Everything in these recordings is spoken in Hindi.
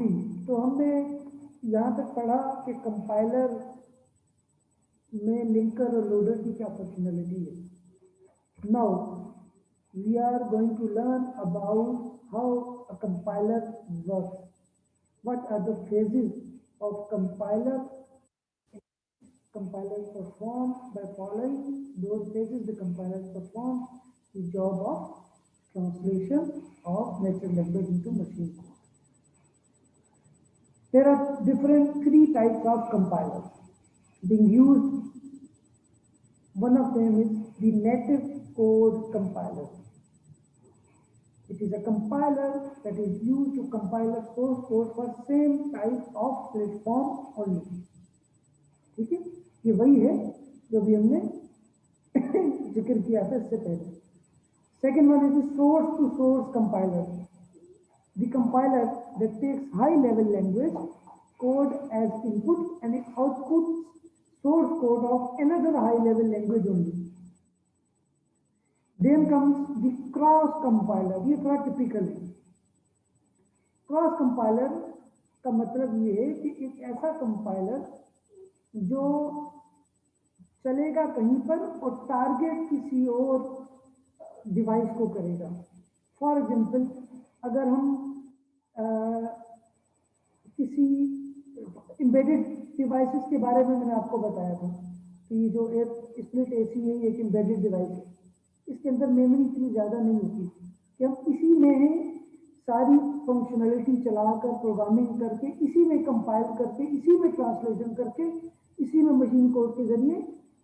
जी, तो हमने यहाँ तक पढ़ा कि कंपाइलर में लिंकर और लोडर की क्या फंक्शनलिटी है। Now we are going to learn about how a compiler works. What are the phases of compiler? Compiler perform by following those phases. The compiler performs the job of translation of natural language into machine code. There are different three types of compilers being used. One of them is the native code compiler. It is a compiler that is used to compile a source code for same type of platform only. ठीक है, ये वही है जो भी हमने जिक्र किया था इससे पहले. Second one is the source to source compiler. The compiler that takes high level language code as input and it outputs source code of another high level language only. Then comes the cross compiler. ये थोड़ा टिपिकल है. क्रॉस कंपाइलर का मतलब ये है कि एक ऐसा कंपाइलर जो चलेगा कहीं पर और टारगेट किसी और डिवाइस को करेगा. फॉर एग्जांपल, अगर हम किसी एम्बेडेड डिवाइसेस के बारे में मैंने आपको बताया था कि जो एक स्प्लिट एसी है, एक एम्बेडेड डिवाइस है. इसके अंदर मेमोरी इतनी ज़्यादा नहीं होती कि हम इसी में सारी फंक्शनलिटी चलाकर प्रोग्रामिंग करके इसी में कंपाइल करके इसी में ट्रांसलेशन करके इसी में मशीन कोड के जरिए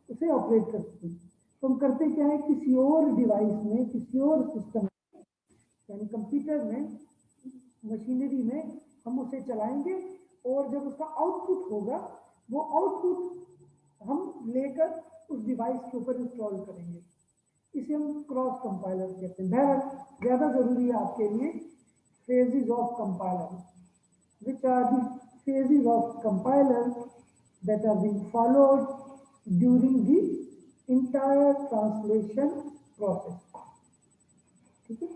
उसे ऑपरेट करते हैं. तो हम करते क्या है, किसी और डिवाइस में, किसी और सिस्टम में, यानी कंप्यूटर में, मशीनरी में हम उसे चलाएंगे और जब उसका आउटपुट होगा वो आउटपुट हम लेकर उस डिवाइस के ऊपर इंस्टॉल करेंगे. इसे हम क्रॉस कंपाइलर कहते हैं. बहरहाल ज़्यादा ज़रूरी है आपके लिए phases of compiler. Which are the phases of compiler that are being followed during the entire translation process. ठीक है.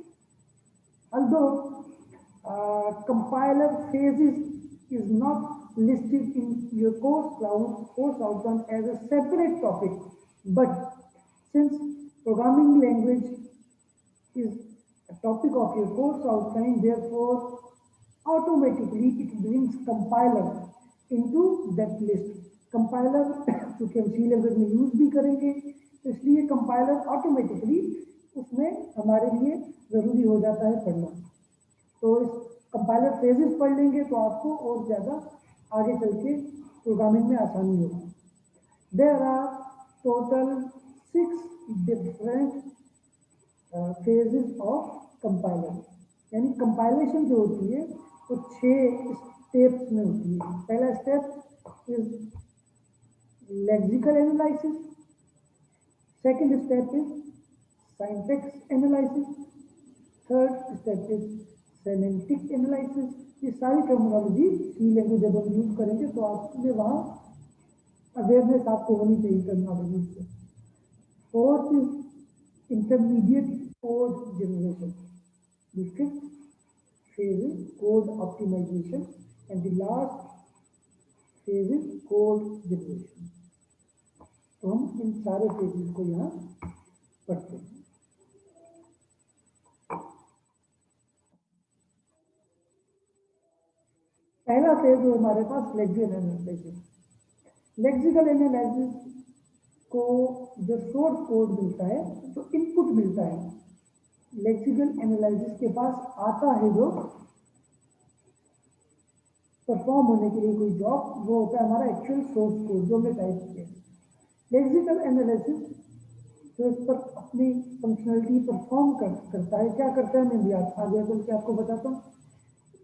Although compiler phases is not listed in your course outcome as a separate topic, but since programming language is a topic of your course outline, therefore automatically it brings compiler into that list. Compiler चूँकि हम सी लैंग्वेज में यूज भी करेंगे इसलिए कंपाइलर ऑटोमेटिकली उसमें हमारे लिए ज़रूरी हो जाता है पढ़ना. तो इस कंपाइलर फेजेस पढ़ लेंगे तो आपको और ज़्यादा आगे चल के प्रोग्रामिंग में आसानी होगी. There are total 6 different phases of compiler. यानी कंपाइलेशन जो होती है वो 6 स्टेप्स में होती है. पहला step is lexical analysis. Second step is syntax analysis. Third step is semantic analysis. ये सारी टर्मिनोलॉजी सी लैंग्वेज जब हम यूज करेंगे तो आपके वहाँ अवेयरनेस आपको होनी चाहिए टर्मिनोलॉजी से. Fourth is intermediate code generation. The fifth phase is code optimization and the last phase is code generation. तो हम इन सारे phases को यहाँ पढ़ते हैं. पहला फेज है हमारे पास लेक्सिकल एनालिसिस. लेक्सिकल एनालिसिस को जो सोर्स कोड मिलता है, जो इनपुट मिलता है, लेक्सिकल एनालिसिस के पास आता है जो परफॉर्म होने के लिए कोई जॉब, वो होता है हमारा एक्चुअल सोर्स कोड जो हमने टाइप किया. लेक्सिकल एनालिसिस जो इस पर अपनी फंक्शनलिटी परफॉर्म करता है, क्या करता है मैं भी आगे चल के आपको बताता हूँ.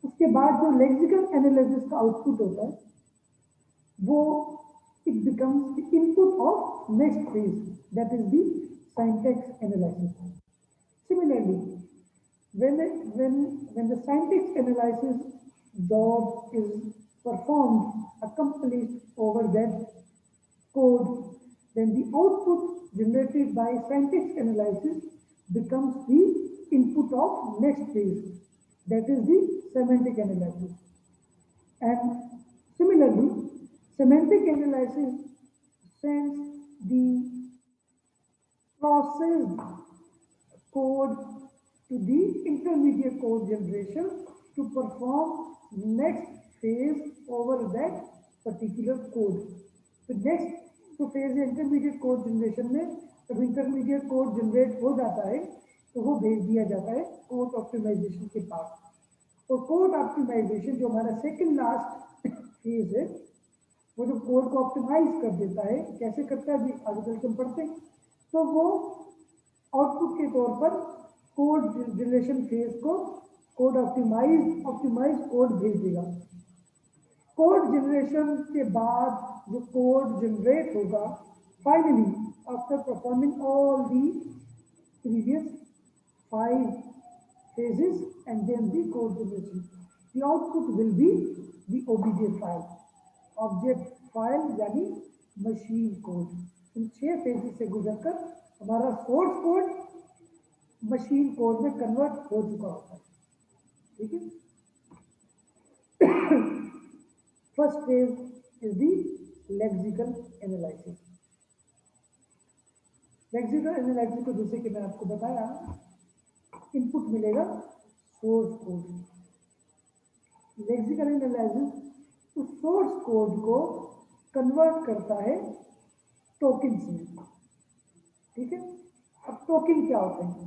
उसके बाद जो लेक्सिकल एनालिसिस का आउटपुट होता है वो it becomes the input of next phase, that is the syntax analysis. Similarly, when the syntax analysis job is performed, accomplished over that code, then the output generated by syntax analysis becomes the input of next phase, that is the semantic analysis. And similarly, semantic analysis sends the processed code to the intermediate code generation to perform next phase over that particular code. तो नेक्स्ट जो फेज है इंटरमीडिएट कोड जनरेशन में, जब इंटरमीडिएट कोड जनरेट हो जाता है तो वो भेज दिया जाता है कोड ऑप्टिमाइजेशन के पास। और कोड ऑप्टिमाइजेशन जो हमारा सेकंड लास्ट फेज है, वो जो कोड को ऑप्टिमाइज कर देता है, कैसे करता है अभी आगे चल के हम पढ़ते हैं। तो वो आउटपुट के तौर पर कोड जनरेशन फेज को कोड ऑप्टिमाइज कोड भेज देगा। कोड जनरेशन के बाद जो कोड जनरेट होगा, finally after performing all the previous 5 phases and then the code generation, the output will be the OBJ file, object file यानी मशीन कोड। इन 6 फेजेस से गुजरकर हमारा सोर्स कोड मशीन कोड में कन्वर्ट हो चुका होता है। ठीक है। First phase is the lexical analysis. Lexical analysis को जैसे कि मैंने आपको बताया, इनपुट मिलेगा सोर्स कोड। लेक्सिकल एनालिसिस उस सोर्स कोड को कन्वर्ट करता है टोकन्स में। ठीक है। अब टोकन क्या होते हैं?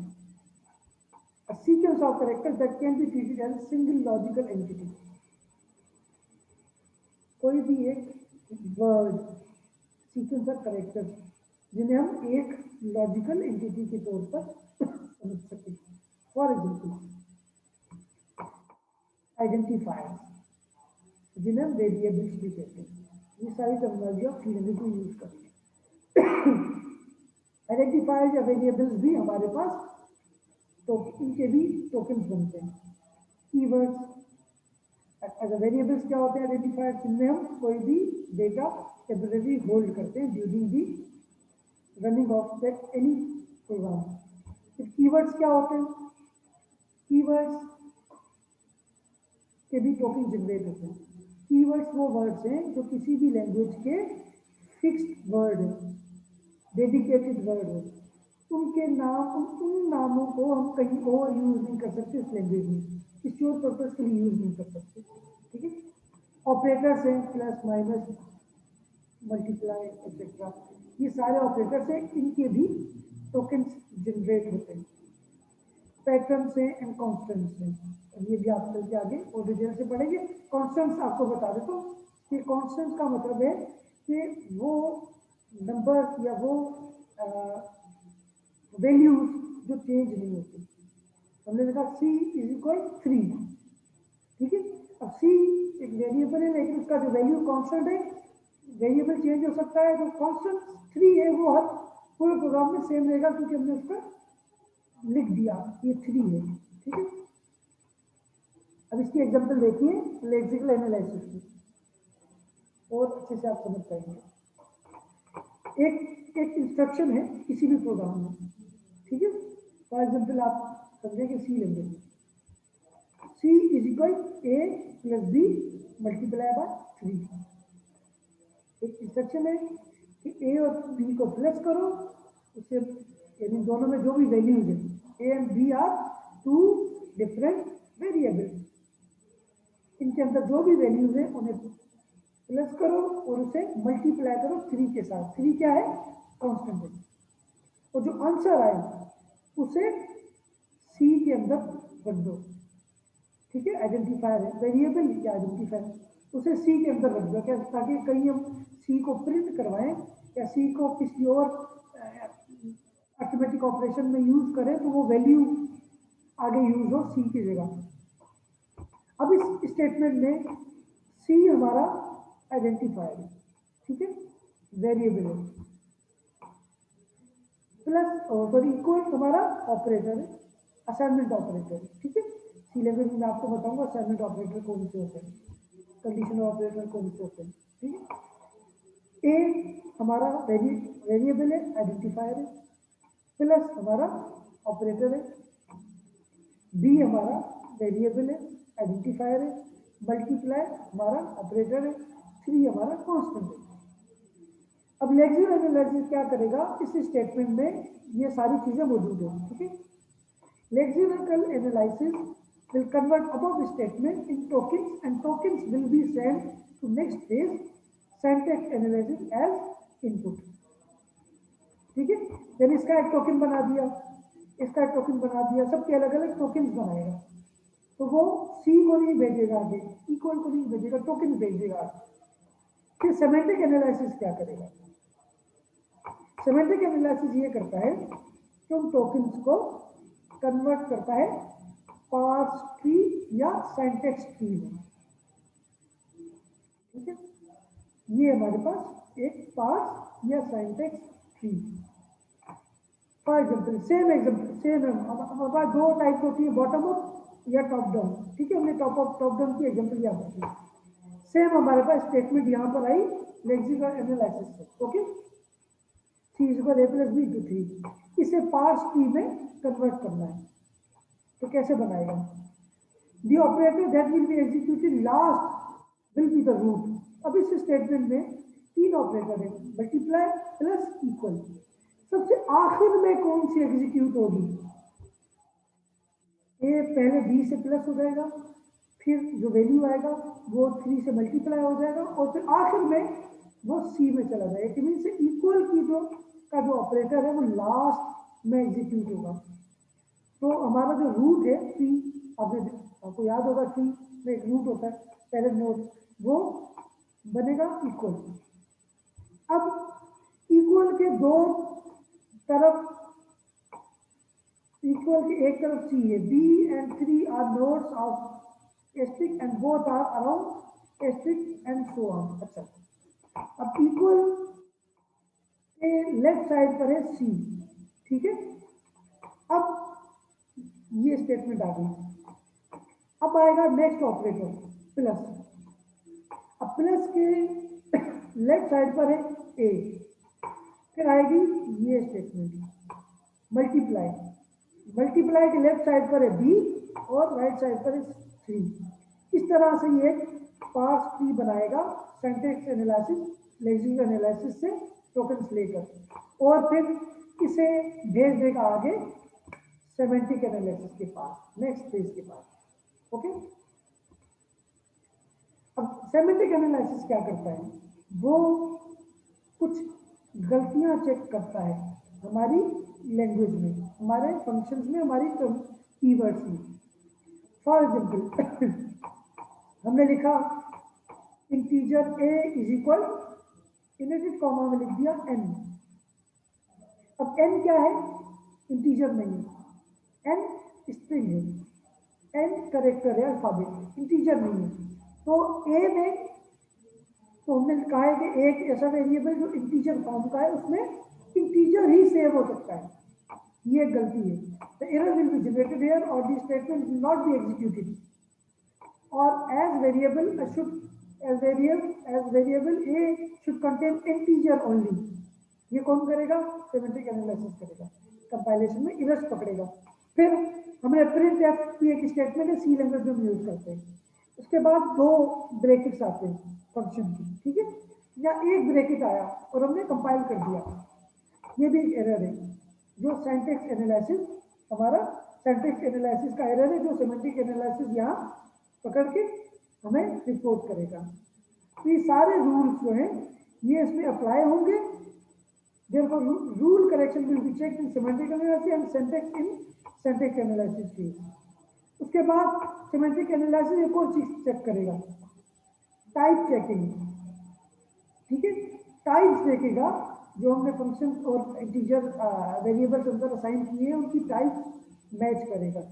A sequence of characters that can be treated as a single logical entity. कोई भी एक वर्ड, सीक्वेंस ऑफ कैरेक्टर्स जिन्हें हम एक लॉजिकल एंटिटी के तौर पर समझ सकते हैं। फॉर एग्जाम्पल आइडेंटिफायर्स, जिन्हें हम वेरिएबल्स भी कहते हैं। ये सारी टर्मिनोलॉजी ऑफ लैंग्वेज को यूज करते हैं। आइडेंटिफायर्स या वेरिएबल्स भी हमारे पास, तो इनके भी टोकन्स बनते हैं। कीवर्ड्स एज वेरिएबल्स क्या होते हैं? आइडेंटिफायर, जिनमें हम कोई भी डेटा टेम्परेरी होल्ड करते हैं during the running of that any program. फिर कीवर्ड्स क्या होते हैं? कीवर्ड्स के भी टोकन जनरेट होते हैं। कीवर्ड्स वो वर्ड्स हैं जो किसी भी लैंग्वेज के फिक्स्ड वर्ड है, डेडिकेटेड वर्ड है। उनके नाम, उन नामों को हम कहीं और यूज नहीं कर सकते इस लैंग्वेज में, किसी और पर्पज के लिए यूज नहीं कर सकते। ठीक है। ऑपरेटर्स हैं, प्लस माइनस मल्टीप्लाई एक्सेट्रा, ये सारे ऑपरेटर्स हैं, इनके भी टोकन्स जनरेट होते हैं। पैटर्न्स हैं एंड कॉन्स्टेंट्स हैं, ये भी आप चल के आगे और डिटेल से पढ़ेंगे। कॉन्स्टेंट्स आपको बता देता हूँ कि कॉन्स्टेंट्स का मतलब है कि वो नंबर या वो वैल्यूज जो चेंज नहीं होती। हमने देखा सी इज इक्वल 3। ठीक है। अब सी एक वेरिएबल है, लेकिन उसका जो वैल्यू कांस्टेंट है, वेरिएबल चेंज हो सकता है, जो कांस्टेंट 3 है वो हर पूरे प्रोग्राम में सेम रहेगा, क्योंकि हमने उसका लिख दिया ये 3 है। ठीक है। अब इसकी एग्जांपल देखिए लेक्सिकल एनालिसिस की, और अच्छे से आप समझ पाएंगे। एक इंस्ट्रक्शन है किसी भी प्रोग्राम में। ठीक है। फॉर एग्जाम्पल आप समझेंगे सी लेंगे, C is equal A plus B multiply by 3। एक इंस्ट्रक्शन है कि ए और बी को प्लस करो, उससे यानी दोनों में जो भी वैल्यूज है, A and B are 2 different variables, इनके अंदर जो भी वैल्यूज है उन्हें प्लस करो और उसे मल्टीप्लाई करो 3 के साथ। 3 क्या है? कांस्टेंट है। और जो आंसर आए उसे सी के अंदर रख दो। ठीक है। आइडेंटिफायर है, वेरिएबल या आइडेंटिफायर, उसे सी के अंदर रख दो, क्या ताकि कहीं हम सी को प्रिंट करवाएं या सी को किसी और अर्थमेटिक ऑपरेशन में यूज करें तो वो वैल्यू आगे यूज हो सी की जगह। अब इस स्टेटमेंट में सी हमारा आइडेंटिफायर है। ठीक है। वेरिएबल है, प्लस और इक्वल हमारा ऑपरेटर है, असाइनमेंट ऑपरेटर। ठीक है। सी लैंग्वेज में आपको बताऊंगा असाइनमेंट ऑपरेटर कौन से होते हैं, कंडीशनल ऑपरेटर कौन से होते हैं। ठीक है। ए हमारा वेरिएबल है, आइडेंटिफायर है, प्लस हमारा ऑपरेटर है। बी हमारा वेरिएबल है, आइडेंटिफायर है, मल्टीप्लाई हमारा ऑपरेटर है, 3 हमारा कांस्टेंट है। अब लेक्सिकल एनालिसिस क्या करेगा, इस स्टेटमेंट में ये सारी चीजें मौजूद है, ठीक है। Lexical analysis will convert above statement in tokens and tokens will be sent to next phase syntax analysis as input, ठीक है। यानी इसका एक टोकन बना दिया, इसका एक टोकन बना दिया, सबके अलग अलग टोकन बनाएगा, तो वो सी को नहीं भेजेगा आगे, इक्वल को नहीं भेजेगा, टोकन भेजेगा। फिर सेमेंटिक एनालिसिस क्या करेगा, सेमेंटिक एनालिसिस ये करता है कि उन टोकन्स को कन्वर्ट करता है पार्स ट्री या सिंटैक्स ट्री में, ठीक है। ये हमारे पास एक पार्स या syntax tree. For example same है, हमारे पास दो टाइप होती है, बॉटम अप या टॉप डाउन, ठीक है। हमने टॉप डाउन की एग्जाम्पल यहाँ पर सेम हमारे पास स्टेटमेंट यहाँ पर आई लेक्सिकल एनालिसिस से, okay. C equal A plus B to 3, इसे पार्स ट्री में कन्वर्ट करना है, तो कैसे बनाएगा, the operator that will be executed last will be the root. अब इस स्टेटमेंट में 3 ऑपरेटर है, मल्टीप्लाई प्लस इक्वल, सबसे आखिर में कौन सी एग्जीक्यूट होगी, ए पहले B से प्लस हो जाएगा, फिर जो वैल्यू आएगा वो 3 से मल्टीप्लाई हो जाएगा, और फिर आखिर में वो C में चला जाएगा। कि मीन से इक्वल की जो ऑपरेटर है वो लास्ट में एग्जीक्यूट होगा। तो हमारा जो रूट है ट्री, आपको याद होगा ट्री में एक रूट होता है, पहले नोड, वो बनेगा इक्वल। अब इक्वल के दो तरफ, इक्वल के एक तरफ सी है, B and 3 are nodes of asterisk and both are around asterisk and so on. अच्छा, अब इक्वल के लेफ्ट साइड पर है C, ठीक है। अब ये स्टेटमेंट आ गई। अब आएगा नेक्स्ट ऑपरेटर प्लस, अब प्लस के लेफ्ट साइड पर है A, फिर आएगी ये स्टेटमेंट मल्टीप्लाई, मल्टीप्लाई के लेफ्ट साइड पर है B और राइट साइड पर है 3। इस तरह से ये पार्स ट्री बनाएगा सिंटैक्स एनालिसिस, लेक्सिकल एनालिसिस से टोकन्स लेकर, और फिर इसे भेज देगा आगे सेमेंटिक एनालिसिस के पास, नेक्स्ट फेज के पास, ओके। अब सेमेंटिक एनालिसिस क्या करता है, वो कुछ गलतियां चेक करता है हमारी लैंग्वेज में, हमारे फंक्शंस में, हमारी कीवर्ड्स में। फॉर एग्जाम्पल हमने लिखा integer a is equal, inverted comma में लिख दिया n। अब n क्या है, इंटीजर नहीं है, n स्ट्रिंग है, n करेक्टर है, अल्फाबेट, इंटीजर नहीं है। तो a में तो हमने कहा है कि एक ऐसा वेरिएबल जो इंटीजर फॉर्म का है उसमें इंटीजर ही सेव हो सकता है, ये एक गलती है। The error will be generated here और the statement will not be executed, और as variable should as variable a should contain integer only। ये कौन करेगा, सेमेंटिक एनालिसिस करेगा, कंपाइलेशन में इरर्स पकड़ेगा। फिर हमने प्रिंट एफ की एक स्टेटमेंट है सी लैंग्वेज में यूज करते हैं, उसके बाद 2 ब्रैकेट्स आते हैं फंक्शन की, ठीक है, या एक ब्रैकेट आया और हमने कंपाइल कर दिया, ये भी एक एरर है जो सिंटैक्स एनालिसिस, हमारा सिंटैक्स एनालिसिस का एरर है जो सेमेंटिक एनालिसिस यहाँ पकड़ के हमें रिपोर्ट करेगा। तो ये सारे रूल्स जो हैं ये इसमें अप्लाई होंगे, therefore rule correction will be checked in semantic analysis and syntax in syntax analysis phase। उसके बाद सेमेंटिक एनालिसिस एक और चीज चेक करेगा, टाइप चेकिंग, ठीक है। टाइप्स देखेगा जो हमने फंक्शन और इंटीजर वेरिएबल्स अंदर असाइन किए हैं उनकी टाइप मैच करेगा।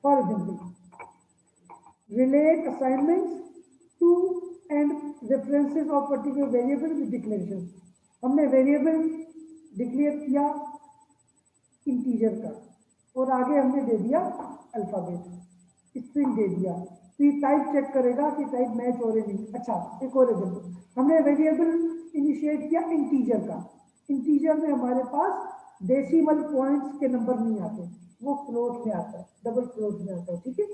For example relate assignments to and references of particular variable with declaration। हमने वेरिएबल डिक्लेयर किया इंटीजर का और आगे हमने दे दिया अल्फाबेट, स्ट्रिंग दे दिया, तो ये टाइप चेक करेगा कि टाइप मैच हो रही नहीं। अच्छा, एक और एग्जाम्पल, हमने वेरिएबल इनिशिएट किया इंटीजर का, इंटीजर में हमारे पास डेसिमल पॉइंट्स के नंबर नहीं आते, वो फ्लोट में आता है, डबल फ्लोट में आता है, ठीक है।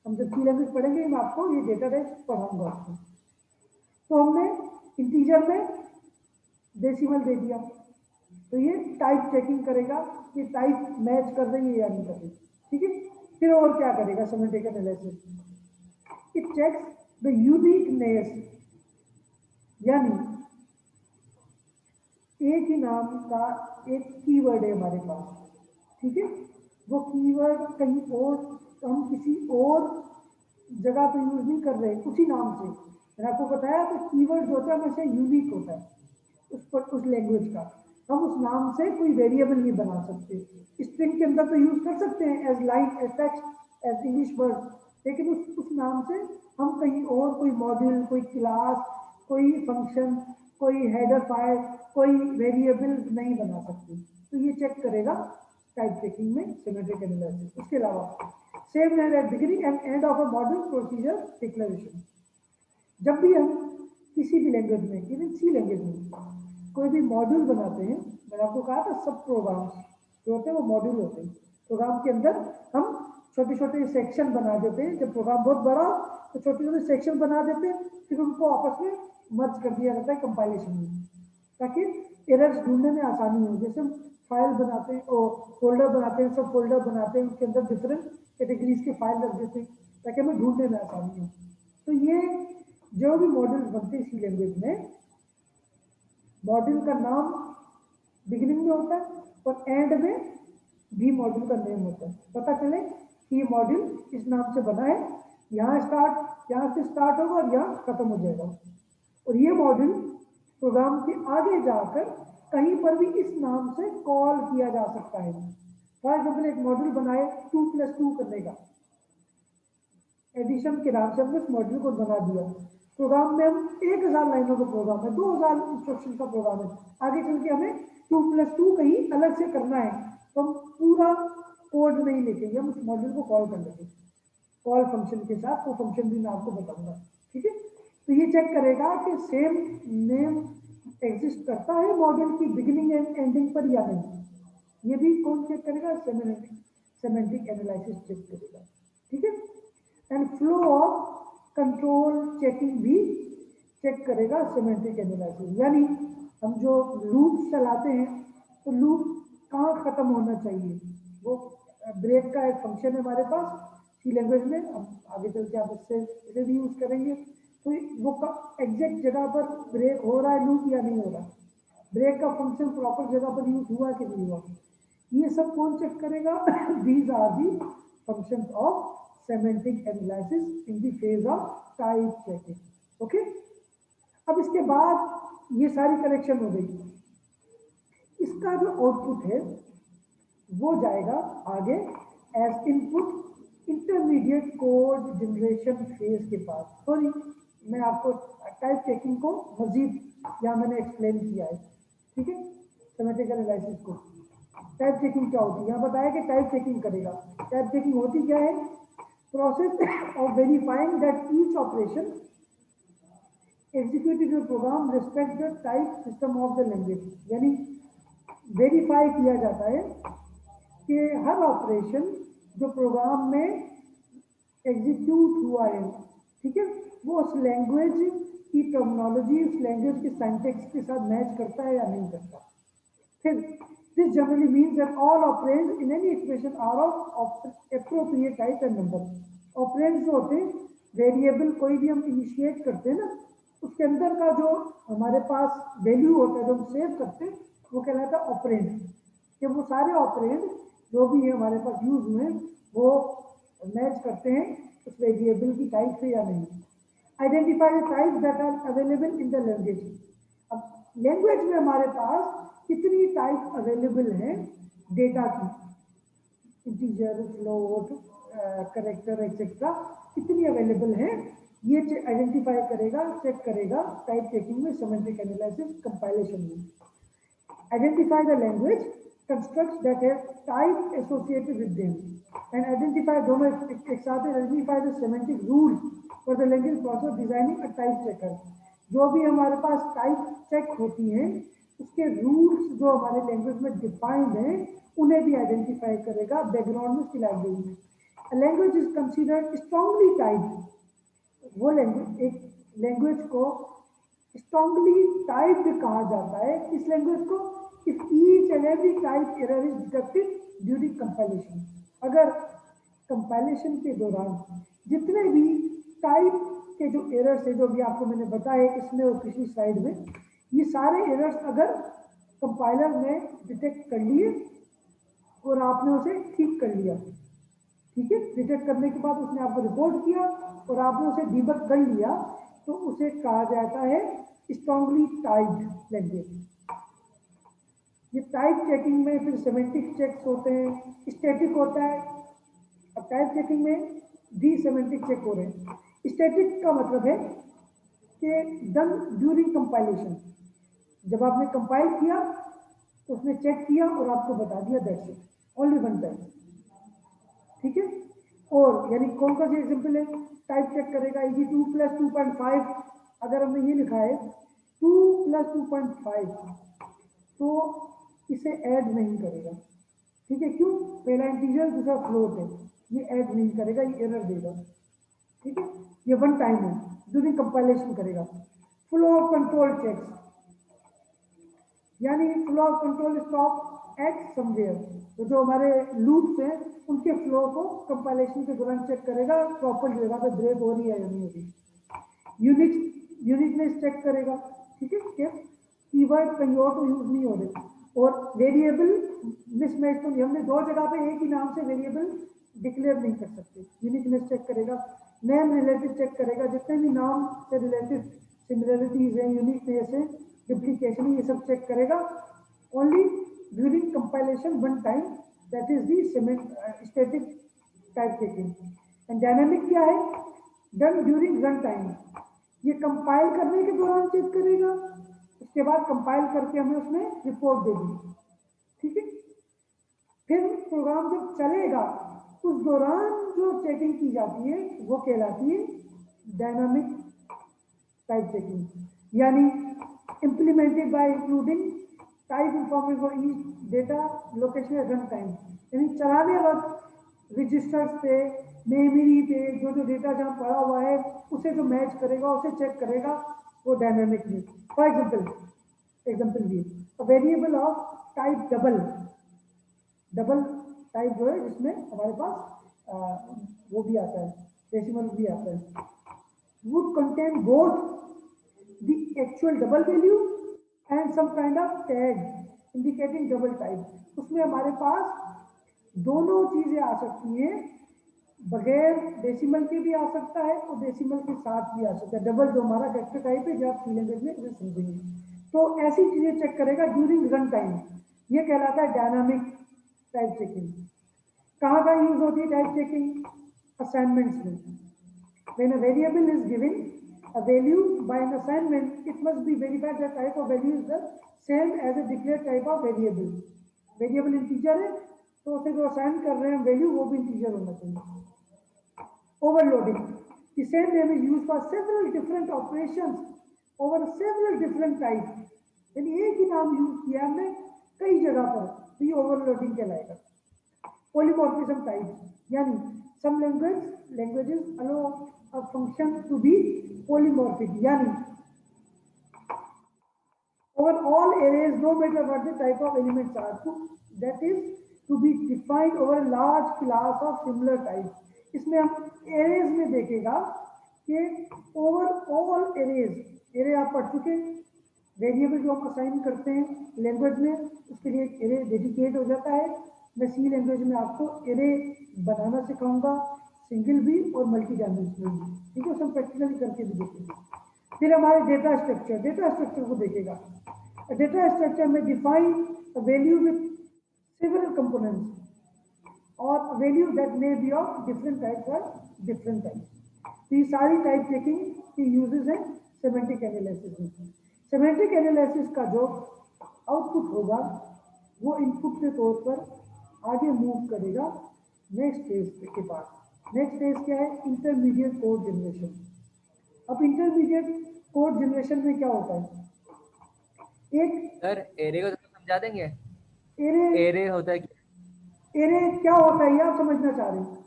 हम जब सी लैंग्वेज पढ़ेंगे मैं आपको ये डेटा टाइप पढ़ाऊंगा आपको। तो हमने इंटीजर में डेसिमल दे दिया, तो ये टाइप चेकिंग करेगा कि टाइप मैच कर रही है या नहीं कर रही, ठीक है। फिर और क्या करेगा semantic analysis, it checks the uniqueness, यानी एक ही नाम का एक कीवर्ड है हमारे पास, ठीक है। वो कीवर्ड कहीं और, हम किसी और जगह पे यूज नहीं कर रहे उसी नाम से। मैंने आपको बताया तो कीवर्ड जो होता है हमेशा यूनिक होता है उस पर, उस लैंग्वेज का। हम उस नाम से कोई वेरिएबल नहीं बना सकते। स्ट्रिंग के अंदर तो यूज कर सकते हैं as line, as text, as English word, लेकिन उस नाम से हम कहीं और कोई मॉड्यूल, कोई क्लास, कोई फंक्शन, कोई हेडर फाइल, कोई वेरिएबल नहीं बना सकते। तो ये चेक करेगा टाइप चेकिंग में सिमेट्रिक एनालिसिस। उसके अलावा same at beginning and end of a module procedure declaration. जब भी हम किसी भी लैंग्वेज में, इवन सी लैंग्वेज में कोई भी मॉड्यूल बनाते हैं, मैंने आपको कहा था सब प्रोग्राम जो होते हैं वो मॉड्यूल होते हैं। प्रोग्राम के अंदर हम छोटे छोटे सेक्शन बना देते हैं। जब प्रोग्राम बहुत बड़ा तो छोटे छोटे सेक्शन बना देते हैं, फिर उनको आपस में मर्ज कर दिया जाता है कंपाइलेशन में, ताकि एरर्स ढूंढने में आसानी हो। जैसे हम फाइल बनाते हैं और फोल्डर बनाते हैं, सब फोल्डर बनाते हैं, उसके अंदर डिफरेंट कैटेगरीज के फाइल रख देते हैं ताकि हमें ढूंढने में आसानी हो। तो ये जो भी मॉड्यूल्स बनते हैं सी लैंग्वेज में, मॉड्यूल का नाम बिगिनिंग में होता है और एंड में भी मॉड्यूल का नेम होता है। पता चले कि ये मॉड्यूल इस नाम से बना है, यहाँ से स्टार्ट होगा और यहाँ खत्म हो जाएगा। और ये मॉड्यूल प्रोग्राम के आगे जाकर कहीं पर भी इस नाम से कॉल किया जा सकता है। फॉर एग्जाम्पल एक मॉड्यूल बनाए 2+2 करने का, एडिशन के नाम से हमने उस मॉड्यूल को बना दिया। प्रोग्राम में हम 1000 लाइनों का प्रोग्राम है, 2000 इंस्ट्रक्शन का प्रोग्राम है, आगे चल के हमें 2+2 कहीं अलग से करना है, तो हम पूरा कोड नहीं लिखेंगे, हम उस मॉड्यूल को कॉल कर लेंगे कॉल फंक्शन के साथ। वो फंक्शन भी मैं आपको बताऊंगा, ठीक है। तो ये चेक करेगा कि सेम नेम एग्जिस्ट करता है मॉड्यूल की बिगिनिंग एंड एंडिंग पर या नहीं। ये भी कौन चेक करेगा, सेमेंटिक एनालिसिस चेक करेगा, ठीक है। And flow of control checking भी चेक करेगा सेमेंटिक एनालिसिस। यानी हम जो लूप चलाते हैं तो लूप कहाँ खत्म होना चाहिए, वो ब्रेक का एक फंक्शन है हमारे पास सी लैंग्वेज में, हम आगे चल के आप इसे भी यूज करेंगे। तो वो एग्जैक्ट जगह पर ब्रेक हो रहा है लूप या नहीं हो रहा, ब्रेक का फंक्शन प्रॉपर जगह पर यूज हुआ कि नहीं हुआ, ये सब कौन चेक करेगा। These are the functions of semantic analysis in the phase of type checking. Okay, अब इसके बाद ये सारी करेक्शन हो गई, इसका जो आउटपुट है वो जाएगा आगे as input intermediate code generation phase के पास। सॉरी, मैं आपको टाइप चेकिंग को मजीद यहाँ मैंने एक्सप्लेन किया है, ठीक है। सेमेंटिक एनालिसिस को टाइप चेकिंग क्या होती है, यहाँ बताया कि टाइप चेकिंग करेगा। टाइप चेकिंग होती क्या है, process of verifying that each operation executed your program respect the type system of the language. यानी वेरीफाई किया जाता है कि हर ऑपरेशन जो प्रोग्राम में एग्जीक्यूट हुआ है, ठीक है, वो उस लैंग्वेज की टर्मिनोलॉजी, उस लैंग्वेज के सिंटैक्स के साथ मैच करता है या नहीं करता। फिर this generally means that all operands in any expression are of appropriate type and number. Operands जो होते हैं, वेरिएबल कोई भी हम इनिशिएट करते हैं ना, उसके अंदर का जो हमारे पास वैल्यू होता है जो हम सेव करते हैं वो कहलाता है ऑपरेंड। कि वो सारे ऑपरेंड जो भी है हमारे पास यूज में वो मैच करते हैं उस वेरिएबल की टाइप से या नहीं। Identify the type that are available in the language. अब लैंग्वेज में हमारे पास कितनी टाइप अवेलेबल है डेटा की, इंटीजर, फ्लोट, करेक्टर एक्सेट्रा, कितनी अवेलेबल है, ये आइडेंटिफाई करेगा, चेक करेगा टाइप चेकिंग में, सेमेंटिक एनालिसिस कंपाइलेशन में। Identify the language constructs that have type associated with them and identify, दोनों एक साथ identify the semantic rule for the language process designing a type checker. जो भी हमारे पास टाइप चेक होती है उसके रूल्स जो हमारे लैंग्वेज में डिफाइंड हैं उन्हें भी आइडेंटिफाई करेगा बैकग्राउंड में, उसकी लैंग्वेज में। Language is considered strongly typed. वो लैंग्वेज, एक लैंग्वेज को स्ट्रांगली टाइप्ड कहा जाता है इस लैंग्वेज को if each and every type error is detected during compilation. अगर कंपाइलेशन के दौरान जितने भी टाइप के जो एरर्स है, जो भी आपको मैंने बताया इसमें और पिछली स्लाइड में, ये सारे एरर्स अगर कंपाइलर ने डिटेक्ट कर लिए और आपने उसे ठीक कर लिया, ठीक है, डिटेक्ट करने के बाद उसने आपको रिपोर्ट किया और आपने उसे डीबग कर लिया, तो उसे कहा जाता है स्ट्रांगली टाइप्ड लैंग्वेज। ये टाइप चेकिंग में फिर सेमेंटिक चेक्स होते हैं, स्टैटिक होता है। अब टाइप चेकिंग में डी सेमेंटिक चेक हो रहे हैं। स्टैटिक का मतलब है कि डन ड्यूरिंग कंपाइलेशन, जब आपने कंपाइल किया तो उसने चेक किया और आपको बता दिया, that's it, only one time, ठीक है। और यानी कौन सा एग्जाम्पल है, टाइप चेक करेगा इजी 2 + 2.5, अगर हमने ये लिखा है 2 + 2.5 तो इसे ऐड नहीं करेगा, ठीक है, क्यों, पहला इंटीजर दूसरा फ्लोट है, ये ऐड नहीं करेगा, ये एरर देगा, ठीक है, ये वन टाइम है, ड्यूरिंग कंपाइलेशन करेगा। फ्लो ऑफ कंट्रोल चेक्स, यानी flow of control stop at somewhere, तो जो हमारे लूप्स हैं उनके फ्लो को कंपाइलेशन के दौरान चेक करेगा, प्रॉपर जगह पे ब्रेक हो रही है या नहीं हो रही। यूनिकनेस चेक करेगा, ठीक है, कि कीवर्ड कहीं और तो यूज नहीं हो रहे। और वेरिएबल मिसमैच, तो हमने दो जगह पे एक ही नाम से वेरिएबल डिक्लेयर नहीं कर सकते, यूनिकनेस चेक करेगा। नेम रिलेटेड चेक करेगा, जितने भी नाम से रिलेटेड सिमिलरिटीज हैं, यूनिकनेस है, डुप्लीकेशन, ये सब चेक करेगा only during compilation one time, that is the static type checking. And dynamic क्या है, डन ड्यूरिंग रन टाइम, ये कंपाइल करने के दौरान चेक करेगा, उसके बाद कंपाइल करके हमें उसमें रिपोर्ट दे दी, ठीक है। फिर प्रोग्राम जब चलेगा उस दौरान जो चेकिंग की जाती है वो कहलाती है डायनामिक टाइप चेकिंग, यानी implemented by including type information for each data location at run time, यानी चलाने वक्त रजिस्टर्स पे, मेमोरी पे जो जो डेटा जहाँ पड़ा हुआ है उसे जो मैच करेगा उसे चेक करेगा वो डायनामिकली। फॉर एग्जाम्पल ये variable of type double, double type जो है जिसमें हमारे पास वो भी आता है, डेसिमल भी आता है, would contain both the actual double value and some kind of tag indicating double type, उसमें हमारे पास दोनों चीजें आ सकती हैं, बगैर डेसिमल के भी आ सकता है और डेसिमल के साथ भी आ सकता है, डबल जो हमारा वेक्टर टाइप है जो आप सी लैंग्वेज में इसे समझेंगे। तो ऐसी चीजें चेक करेगा ड्यूरिंग रन टाइम, ये कहलाता है डायनामिक टाइप चेकिंग। कहाँ कहाँ यूज होती है टाइप चेकिंग, असाइनमेंट्स में। When a variable is given a value by an assignment, it must be verified that type of value is the same as a declared type of variable. Variable integer है तो उसे जो असाइन कर रहे हैं वैल्यू वो भी इंटीजर होना चाहिए। Overloading, the same name is used for several different operations over several different types, यानी एक ही नाम यूज किया हमने कई जगह पर, तो ये ओवरलोडिंग कहलाएगा। Polymorphism types, yani some languages allow a function to be polymorphic, yani over all arrays no matter what the type of elements are, to that is to be defined over a large class of similar types। इसमें हम arrays में देखेगा कि over all arrays, array आप पढ़ चुके, वेरिएबल जो हम असाइन करते हैं लैंग्वेज में उसके लिए एक एरे डेडिकेट हो जाता है। मैं सी लैंग्वेज में आपको एरे बनाना सिखाऊंगा, सिंगल भी और मल्टी डायमेंशनल भी, ठीक है, सब प्रैक्टिकली करके भी देखेंगे। फिर हमारे डेटा स्ट्रक्चर को देखेगा। डेटा स्ट्रक्चर में define value with several components और value that may be of different types और डिफरेंट टाइप्स। तो ये सारी टाइप चेकिंग की यूजेस है सेमेंटिक एनालिसिस में। सेमेंटिक एनालिसिस का जो आउटपुट होगा वो इनपुट के तौर पर आगे मूव करेगा नेक्स्ट फेज के बाद। नेक्स्ट फेज क्या है, इंटरमीडिएट कोड जनरेशन। अब इंटरमीडिएट कोड जनरेशन में क्या होता है, एक सर एरे को तो समझा देंगे, एरे एरे होता है क्या? एरे क्या होता है ये आप समझना चाह रहे हैं।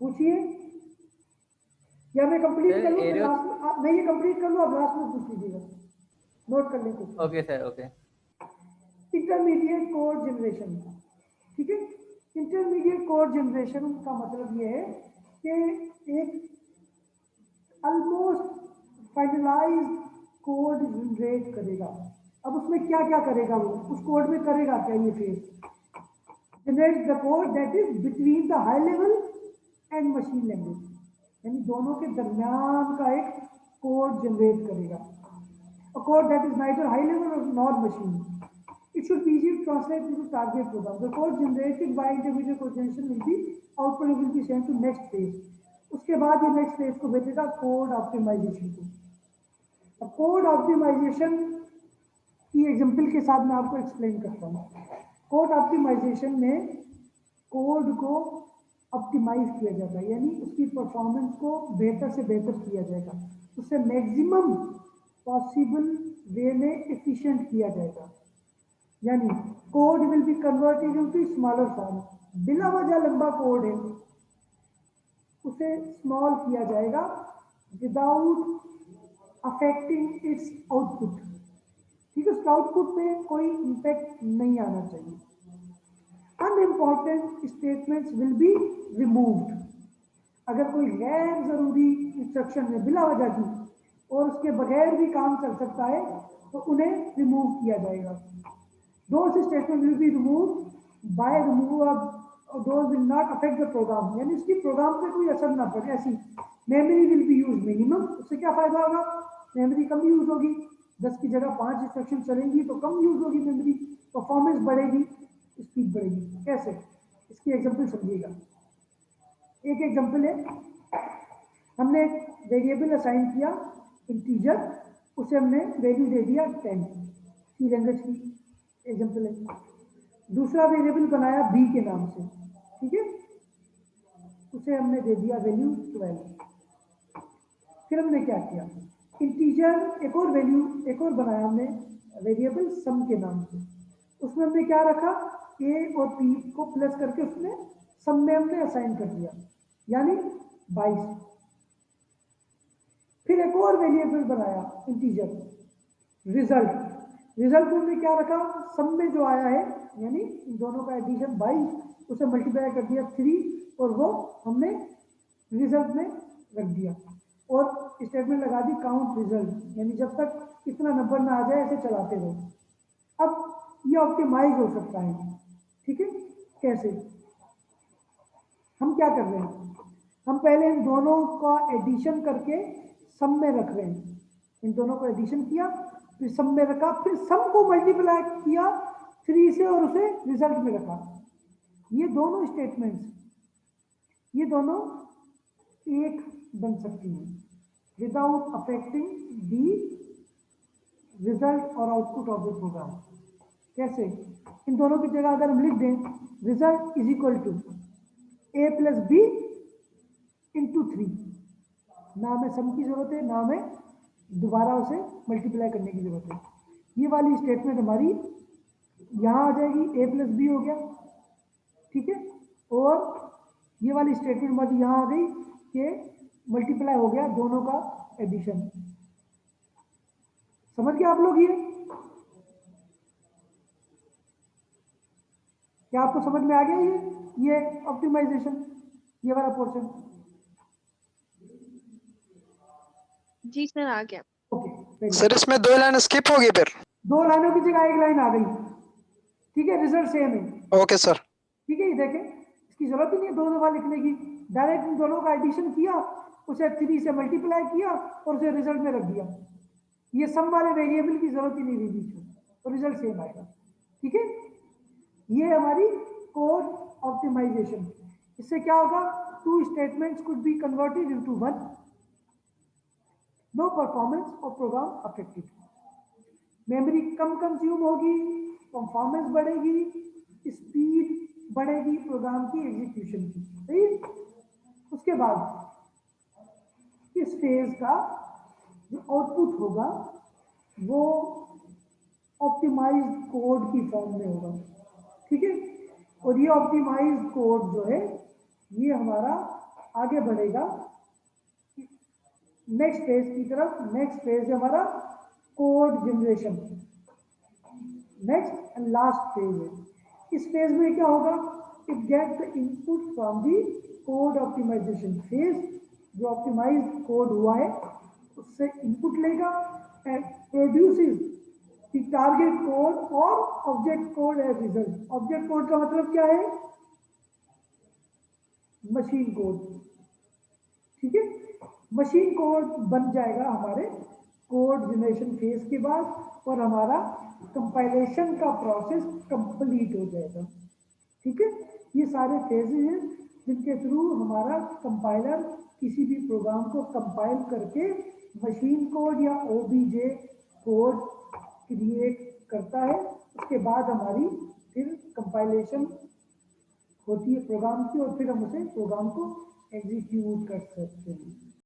पूछिए, या मैं कंप्लीट सर कर लूँ, एरिया, लास्ट में मैं ये कंप्लीट कर लूँ, आप लास्ट में पूछ लीजिएगा, नोट कर लें कुछ। Okay sir, okay. Intermediate code generation, ठीक है। इंटरमीडिएट कोड जनरेशन का मतलब ये है कि एक ऑलमोस्ट फाइनलाइज्ड कोड जनरेट करेगा। अब उसमें क्या क्या करेगा वो, उस कोड में करेगा क्या ये phase, generate the code that is between the high level and machine language, यानी दोनों के दरमियान का एक कोड जनरेट करेगा। A code that is neither high level nor machine. It should be easy to translate into target program. The code generated by intermediate code generation will be output will be sent to next phase. उसके बाद ये next phase को भेजेगा code optimization को। अब code optimization की एग्जांपल के साथ मैं आपको एक्सप्लेन करता हूँ। कोड ऑप्टिमाइजेशन में कोड को ऑप्टिमाइज किया जाता है, यानी उसकी परफॉर्मेंस को बेहतर से बेहतर किया जाएगा, उससे मैक्सिमम पॉसिबल वे में एफिशिएंट किया जाएगा। यानी code will be converted into smaller form, बिना वजह लंबा कोड है उसे स्मॉल किया जाएगा विदाउट अफेक्टिंग इट्स आउटपुट, ठीक है। उसके आउटपुट पे कोई इम्पैक्ट नहीं आना चाहिए। Unimportant statements will be removed, अगर कोई गैर जरूरी इंस्ट्रक्शन है बिला वजह की और उसके बगैर भी काम चल सकता है तो उन्हें रिमूव किया जाएगा। Those statement will be remove by remove of those will not affect the program, यानी उसकी प्रोग्राम पे कोई असर ना पड़े। ऐसी memory will be use minimum, उससे क्या फायदा होगा, मेमोरी कम यूज होगी, 10 की जगह 5 इंस्ट्रक्शन चलेंगी तो कम यूज होगी मेमोरी, परफॉर्मेंस बढ़ेगी, स्पीड बढ़ेगी। कैसे, इसकी एग्जांपल समझिएगा। एक एग्जांपल है, हमने एक वेरिएबल असाइन किया इंटीजर, उसे हमने वैल्यू दे दिया 10, सी लैंग्वेज की एग्जांपल है। दूसरा वेरिएबल बनाया बी के नाम से, ठीक है, उसे हमने दे दिया वैल्यू 12। फिर हमने क्या किया, इंटीजर एक और वैल्यू एक और बनाया हमने वेरिएबल सम के नाम से, उसमें हमने क्या रखा, ए और पी को प्लस करके उसमें सम में हमने असाइन कर दिया, यानी 22। फिर एक और वेरिएबल बनाया इंटीजर रिजल्ट, रिजल्ट में हमने क्या रखा, सम में जो आया है यानी इन दोनों का एडिशन 22, उसे मल्टीप्लाई कर दिया 3 और वो हमने रिजल्ट में रख दिया और स्टेटमेंट लगा दी काउंट रिजल्ट, यानी जब तक इतना नंबर ना आ जाए ऐसे चलाते रहो। अब ये ऑप्टिमाइज हो सकता है, ठीक है। कैसे, हम क्या कर रहे हैं, हम पहले इन दोनों का एडिशन करके सम में रख रहे हैं, इन दोनों को एडिशन किया फिर सम में रखा, फिर सम को मल्टीप्लाई किया 3 से और उसे रिजल्ट में रखा। ये दोनों स्टेटमेंट्स, ये दोनों एक बन सकती हैं विदाउट अफेक्टिंग दी रिजल्ट और आउटपुट ऑफ द प्रोग्राम। कैसे, इन दोनों की जगह अगर हम लिख दें result is equal to A plus B into 3, ना हमें सम की जरूरत है ना हमें दोबारा उसे मल्टीप्लाई करने की जरूरत है। ये वाली स्टेटमेंट हमारी यहाँ आ जाएगी, ए प्लस बी हो गया, ठीक है, और ये वाली स्टेटमेंट हमारी यहाँ आ गई कि मल्टीप्लाई हो गया दोनों का एडिशन। समझ गए आप लोग, ये क्या आपको समझ में आ गया ये ऑप्टिमाइजेशन, ये वाला पोर्शन? जी सर, आ गया। ओके सर इसमें 2 लाइन स्किप होगी फिर? 2 लाइनों की जगह 1 लाइन आ गई, ठीक है, रिजल्ट सेम है। Okay sir. ठीक है, ये देखें इसकी जरूरत ही नहीं है 2 दफा लिखने की, डायरेक्ट इन दोनों का एडिशन किया, उसे 3 से मल्टीप्लाई किया और उसे रिजल्ट में रख दिया। ये सम वाले वेरिएबल की जरूरत ही नहीं रही बीच में, तो रिजल्ट सेम आएगा, ठीक है। ये हमारी कोड ऑप्टिमाइजेशन। इससे क्या होगा, 2 statements could be converted into 1, no performance और प्रोग्राम अफेक्टेड, मेमोरी कम कंज्यूम होगी, परफॉर्मेंस बढ़ेगी, स्पीड बढ़ेगी प्रोग्राम की एग्जीक्यूशन की, सही। उसके बाद इस फेज का जो आउटपुट होगा वो ऑप्टिमाइज्ड कोड की फॉर्म में होगा, ठीक है। और ये ऑप्टिमाइज्ड कोड जो है ये हमारा आगे बढ़ेगा नेक्स्ट फेज की तरफ। नेक्स्ट फेज है हमारा code generation, next and last phase है। इस फेज में क्या होगा, it get the input from the code optimisation phase. जो ऑप्टिमाइज कोड हुआ है उससे इनपुट लेगा and produces the target code और object code as result. Object code का मतलब क्या है, मशीन कोड, ठीक है। मशीन कोड बन जाएगा हमारे कोड जनरेशन फेज के बाद और हमारा कंपाइलेशन का प्रोसेस कंप्लीट हो जाएगा, ठीक है। ये सारे फेजेस हैं जिनके थ्रू हमारा कंपाइलर किसी भी प्रोग्राम को कंपाइल करके मशीन कोड या ओबीजे कोड क्रिएट करता है। उसके बाद हमारी फिर कंपाइलेशन होती है प्रोग्राम की और फिर हम उसे प्रोग्राम को एग्जीक्यूट कर सकते हैं।